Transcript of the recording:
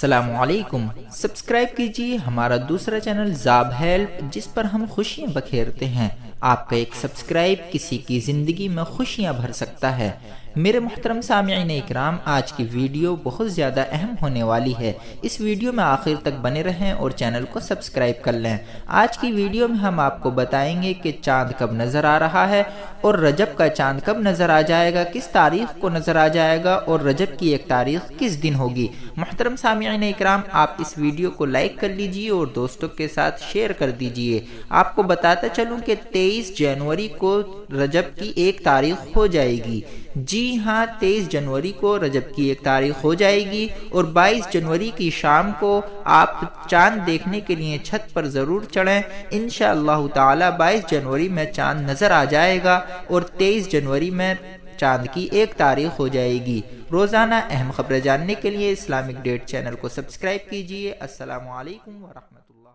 السلام علیکم، سبسکرائب کیجیے ہمارا دوسرا چینل زاب ہیلپ، جس پر ہم خوشیاں بکھیرتے ہیں۔ آپ کا ایک سبسکرائب کسی کی زندگی میں خوشیاں بھر سکتا ہے۔ میرے محترم سامعین اکرام، آج کی ویڈیو بہت زیادہ اہم ہونے والی ہے۔ اس ویڈیو میں آخر تک بنے رہیں اور چینل کو سبسکرائب کر لیں۔ آج کی ویڈیو میں ہم آپ کو بتائیں گے کہ چاند کب نظر آ رہا ہے اور رجب کا چاند کب نظر آ جائے گا، کس تاریخ کو نظر آ جائے گا اور رجب کی ایک تاریخ کس دن ہوگی۔ محترم سامعین اکرام، آپ اس ویڈیو کو لائک کر لیجئے اور دوستوں کے ساتھ شیئر کر دیجئے۔ آپ کو بتاتا چلوں کہ 23 جنوری کو رجب کی ایک تاریخ ہو جائے گی۔ جی ہاں، 23 جنوری کو رجب کی ایک تاریخ ہو جائے گی اور 22 جنوری کی شام کو آپ چاند دیکھنے کے لیے چھت پر ضرور چڑھیں۔ انشاءاللہ تعالی 22 جنوری میں چاند نظر آ جائے گا اور 23 جنوری میں چاند کی ایک تاریخ ہو جائے گی۔ روزانہ اہم خبریں جاننے کے لیے اسلامک ڈیٹ چینل کو سبسکرائب کیجیے۔ السلام علیکم ورحمۃ اللہ۔